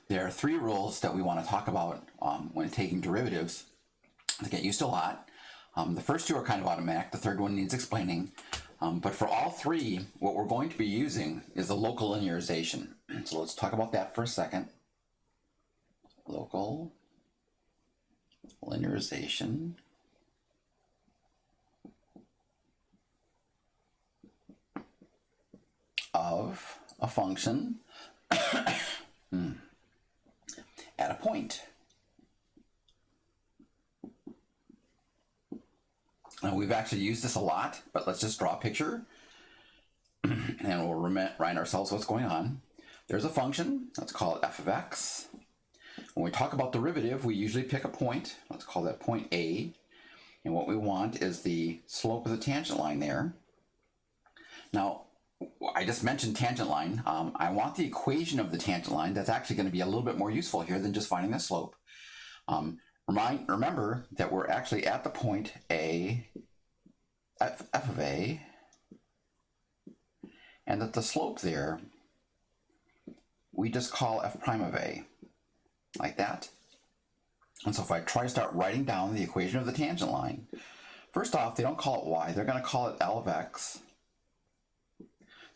There are three rules that we want to talk about when taking derivatives to get used to a lot. The first two are kind of automatic. The third one needs explaining. But for all three, what we're going to be using is the local linearization. So let's talk about that for a second. Local linearization of a function at a point. Now, we've actually used this a lot, but let's just draw a picture and we'll remind ourselves what's going on. There's a function, let's call it f of x. When we talk about derivative, we usually pick a point. Let's call that point A. And what we want is the slope of the tangent line there. Now, I just mentioned tangent line. I want the equation of the tangent line. That's actually going to be a little bit more useful here than just finding the slope. Remember that we're actually at the point A, f of A, and that the slope there, we just call f prime of A, like that. And so if I try to start writing down the equation of the tangent line, first off, they don't call it y, they're going to call it L of x.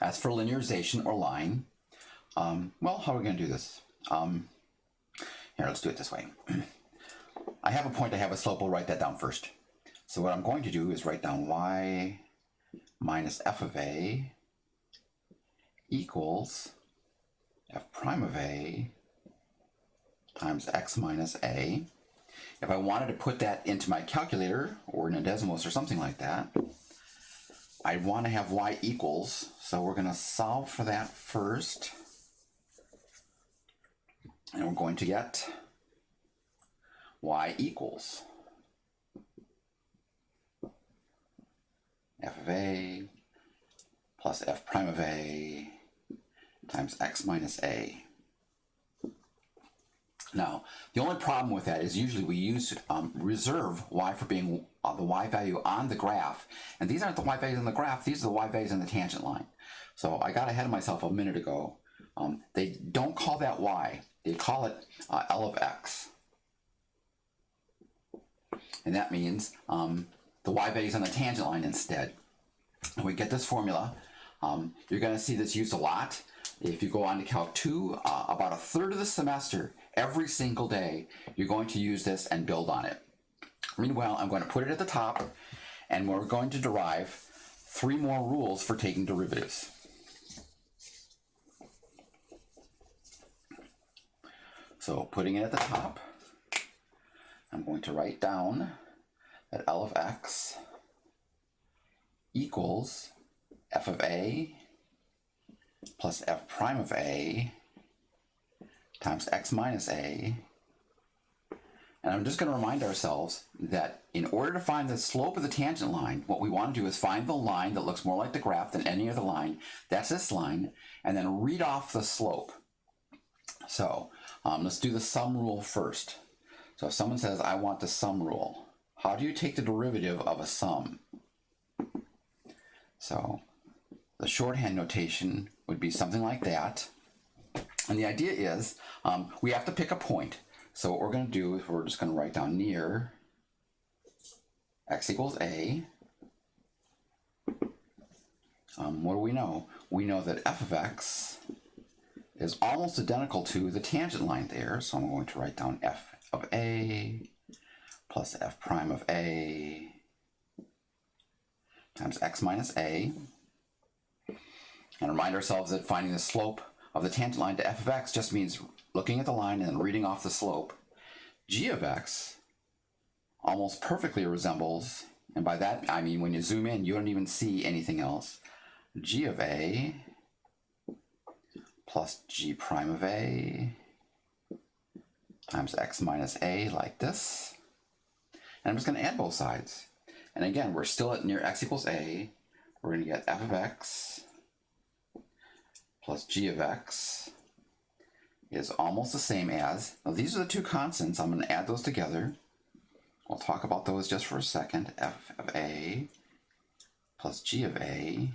That's for linearization or line. Well, how are we going to do this? Here, let's do it this way. I have a point, I have a slope, we'll write that down first. So what I'm going to do is write down y minus f of a equals f prime of a times x minus a. If I wanted to put that into my calculator or in a Desmos or something like that, I'd want to have y equals, so we're going to solve for that first. And we're going to get y equals f of a plus f prime of a times x minus a. Now, the only problem with that is usually we use reserve y for being the y value on the graph. And these aren't the y values on the graph, these are the y values on the tangent line. So I got ahead of myself a minute ago. They don't call that y, they call it L of x. And that means the y values on the tangent line instead. And we get this formula. You're going to see this used a lot. If you go on to Calc 2, about a third of the semester, every single day, you're going to use this and build on it. Meanwhile, I'm going to put it at the top, and we're going to derive 3 more rules for taking derivatives. So putting it at the top, I'm going to write down that L of x equals f of a plus f prime of a times x minus a. And I'm just going to remind ourselves that in order to find the slope of the tangent line, what we want to do is find the line that looks more like the graph than any other line. That's this line, and then read off the slope. So let's do the sum rule first. So if someone says, I want the sum rule, how do you take the derivative of a sum? So the shorthand notation would be something like that. And the idea is we have to pick a point. So what we're going to do is we're just going to write down near x equals a. What do we know? We know that f of x is almost identical to the tangent line there. So I'm going to write down f of a plus f prime of a times x minus a. And remind ourselves that finding the slope of the tangent line to f of x just means looking at the line and then reading off the slope. G of x almost perfectly resembles, and by that I mean when you zoom in, you don't even see anything else, g of a plus g prime of a times x minus a, like this. And I'm just going to add both sides. And again, we're still at near x equals a. We're going to get f of x plus g of x is almost the same as, now these are the two constants, I'm going to add those together. We'll talk about those just for a second. F of a plus g of a.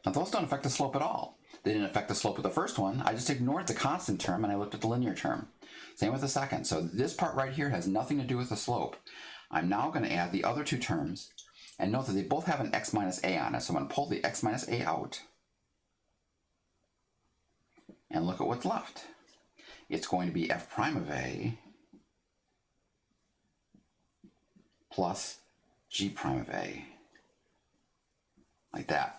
Now those don't affect the slope at all. they didn't affect the slope of the first one. I just ignored the constant term and I looked at the linear term. Same with the second. So this part right here has nothing to do with the slope. I'm now going to add the other two terms, and note that they both have an x minus a on it. So I'm going to pull the x minus a out and look at what's left. It's going to be f prime of a plus g prime of a, like that.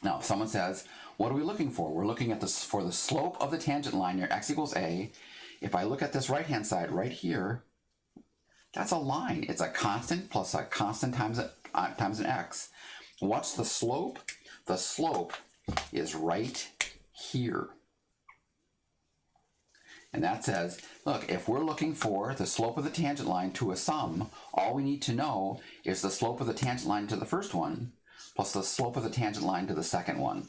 Now, if someone says, what are we looking for? We're looking at this for the slope of the tangent line near x equals a. If I look at this right-hand side right here, that's a line. It's a constant plus a constant times an x. What's the slope? The slope is right here. And that says, look, if we're looking for the slope of the tangent line to a sum, all we need to know is the slope of the tangent line to the first one plus the slope of the tangent line to the second one.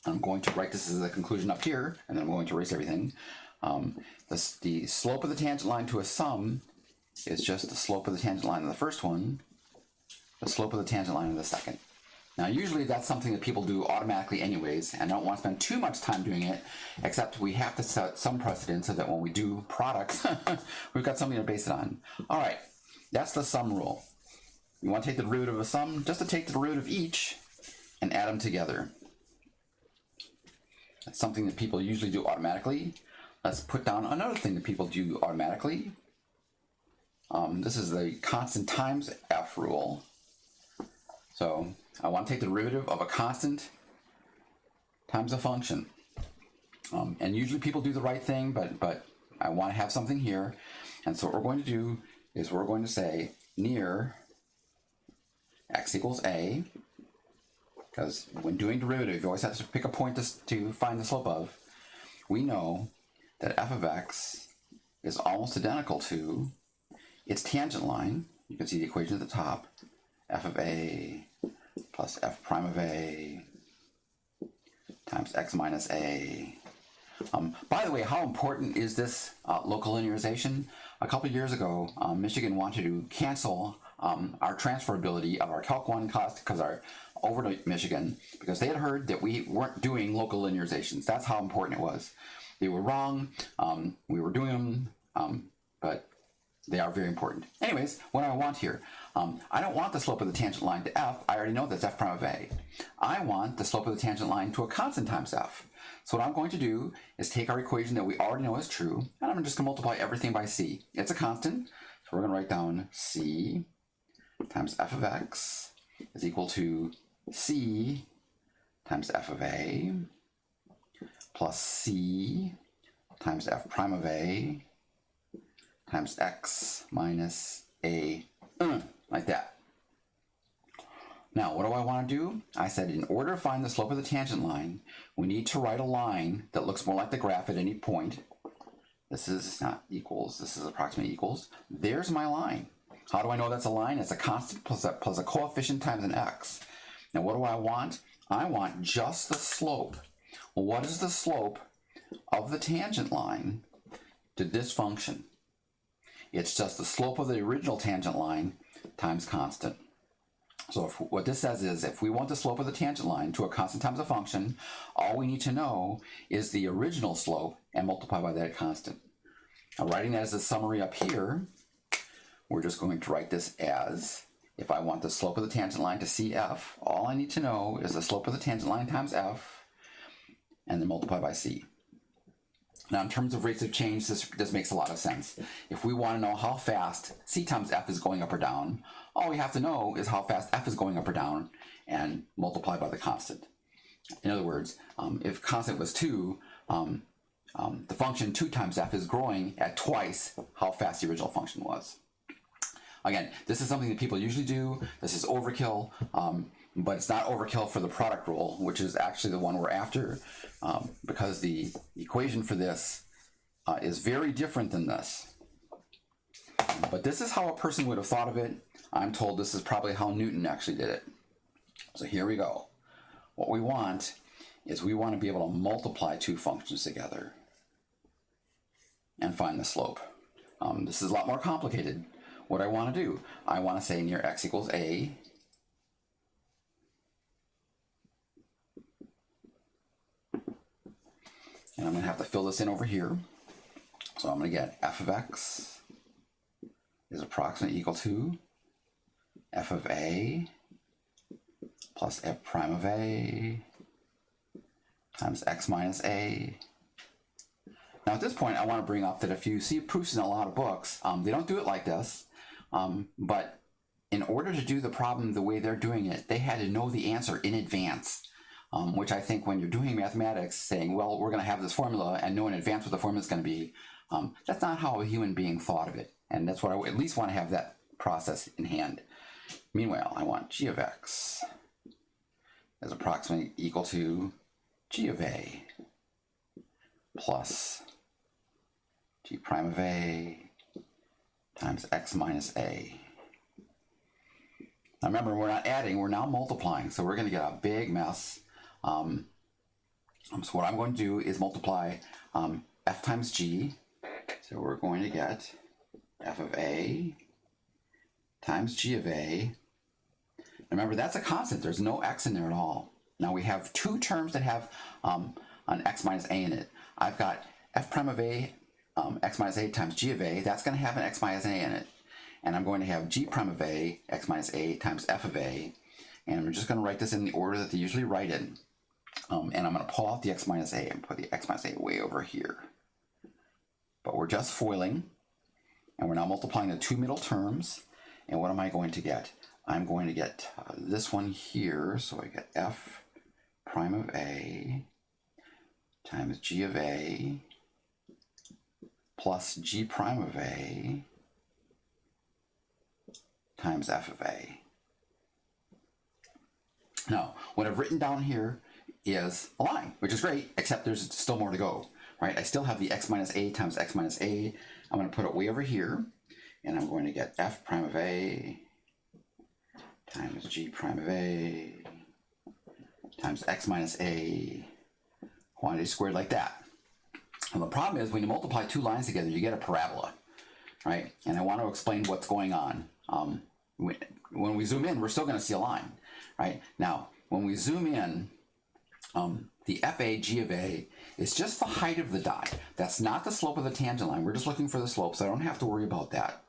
I'm going to write this as a conclusion up here, and then I'm going to erase everything. The slope of the tangent line to a sum is just the slope of the tangent line of the first one, the slope of the tangent line of the second. Now, usually that's something that people do automatically anyways, and I don't want to spend too much time doing it, except we have to set some precedent so that when we do products, we've got something to base it on. All right, that's the sum rule. You want to take the derivative of a sum, just to take the derivative of each and add them together. That's something that people usually do automatically. Let's put down another thing that people do automatically. This is the constant times f rule. So I want to take the derivative of a constant times a function. And usually people do the right thing, but I want to have something here. And so what we're going to do is we're going to say near x equals a, because when doing derivative, you always have to pick a point to find the slope of. We know that f of x is almost identical to its tangent line. You can see the equation at the top, f of a plus f prime of a times x minus a. By the way, how important is this local linearization? A couple of years ago, Michigan wanted to cancel our transferability of our Calc 1 class over to Michigan because they had heard that we weren't doing local linearizations. That's how important it was. They were wrong. We were doing them, but they are very important. Anyways, what do I want here? I don't want the slope of the tangent line to f. I already know that's f prime of a. I want the slope of the tangent line to a constant times f. So what I'm going to do is take our equation that we already know is true, and I'm just going to multiply everything by c. It's a constant, so we're going to write down c times f of x is equal to c times f of a plus c times f prime of a times x minus a, like that. Now, what do I want to do? I said in order to find the slope of the tangent line, we need to write a line that looks more like the graph at any point. This is not equals, this is approximately equals. There's my line. How do I know that's a line? It's a constant plus a coefficient times an x. Now, what do I want? I want just the slope. Well, what is the slope of the tangent line to this function? It's just the slope of the original tangent line times constant. So what this says is if we want the slope of the tangent line to a constant times a function, all we need to know is the original slope and multiply by that constant. Now, writing that as a summary up here, we're just going to write this as, if I want the slope of the tangent line to cf, all I need to know is the slope of the tangent line times f, and then multiply by c. Now, in terms of rates of change, this makes a lot of sense. If we want to know how fast c times f is going up or down, all we have to know is how fast f is going up or down and multiply by the constant. In other words, if constant was 2, the function 2 times f is growing at twice how fast the original function was. Again, this is something that people usually do. This is overkill, but it's not overkill for the product rule, which is actually the one we're after, because the equation for this is very different than this. But this is how a person would have thought of it. I'm told this is probably how Newton actually did it. So here we go. What we want is we want to be able to multiply two functions together and find the slope. This is a lot more complicated. What I want to do, I want to say near x equals a And I'm going to have to fill this in over here. So I'm going to get f of x is approximately equal to f of a plus f prime of a times x minus a. Now at this point I want to bring up that if you see proofs in a lot of books, they don't do it like this, but in order to do the problem the way they're doing it, they had to know the answer in advance, which I think when you're doing mathematics, saying, well, we're going to have this formula and know in advance what the formula is going to be, that's not how a human being thought of it. And that's what I at least want to have that process in hand. Meanwhile, I want g of x is approximately equal to g of a plus g prime of a times x minus a. Now remember, we're not adding, we're now multiplying, so we're going to get a big mess. So what I'm going to do is multiply f times g. So we're going to get f of a times g of a. Remember, that's a constant. There's no x in there at all. Now we have two terms that have an x minus a in it. I've got f prime of a, x minus a times g of a. That's going to have an x minus a in it. And I'm going to have g prime of a, x minus a times f of a. And we're just going to write this in the order that they usually write it. And I'm going to pull out the x minus a and put the x minus a way over here. But we're just foiling. And we're now multiplying the two middle terms. And what am I going to get? I'm going to get this one here. So I get f prime of a times g of a plus g prime of a times f of a. Now, what I've written down here is a line, which is great, except there's still more to go, right? I still have the x minus a times x minus a. I'm going to put it way over here, and I'm going to get f prime of a times g prime of a times x minus a quantity squared like that. And the problem is when you multiply two lines together, you get a parabola, right? And I want to explain what's going on. When we zoom in, we're still going to see a line, right? Now, when we zoom in, the FA, G of A is just the height of the dot. That's not the slope of the tangent line. We're just looking for the slope, so I don't have to worry about that.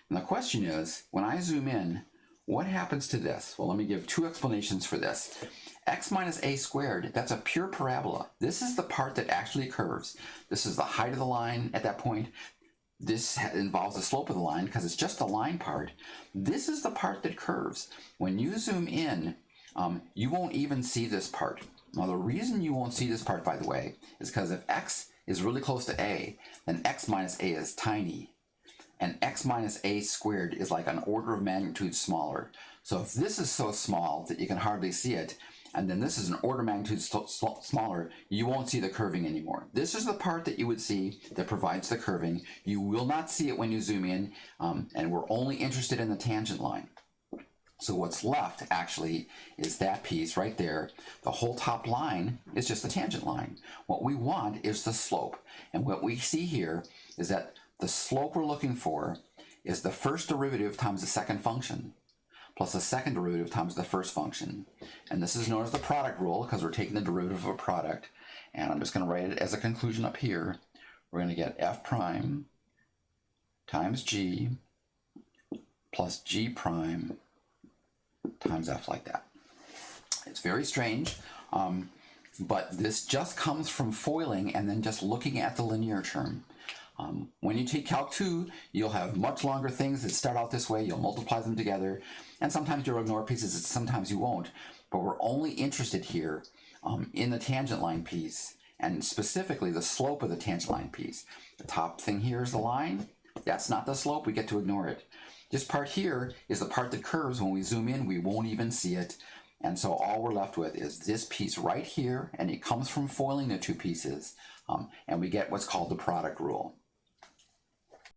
And the question is, when I zoom in, what happens to this? Well, let me give two explanations for this. X minus a squared, that's a pure parabola. This is the part that actually curves. This is the height of the line at that point. This involves the slope of the line because it's just the line part. This is the part that curves. When you zoom in, you won't even see this part. Now, the reason you won't see this part, by the way, is because if x is really close to a, then x minus a is tiny. And x minus a squared is like an order of magnitude smaller. So if this is so small that you can hardly see it, and then this is an order of magnitude smaller, you won't see the curving anymore. This is the part that you would see that provides the curving. You will not see it when you zoom in, and we're only interested in the tangent line. So what's left, actually, is that piece right there. The whole top line is just the tangent line. What we want is the slope. And what we see here is that the slope we're looking for is the first derivative times the second function, plus the second derivative times the first function. And this is known as the product rule because we're taking the derivative of a product. And I'm just going to write it as a conclusion up here. We're going to get f prime times g plus g prime times f like that. It's very strange, but this just comes from foiling and then just looking at the linear term. When you take Calc 2, you'll have much longer things that start out this way. You'll multiply them together, and sometimes you'll ignore pieces, and sometimes you won't. But we're only interested here in the tangent line piece, and specifically the slope of the tangent line piece. The top thing here is the line. That's not the slope. We get to ignore it. This part here is the part that curves. When we zoom in, we won't even see it. And so all we're left with is this piece right here, and it comes from foiling the two pieces, and we get what's called the product rule.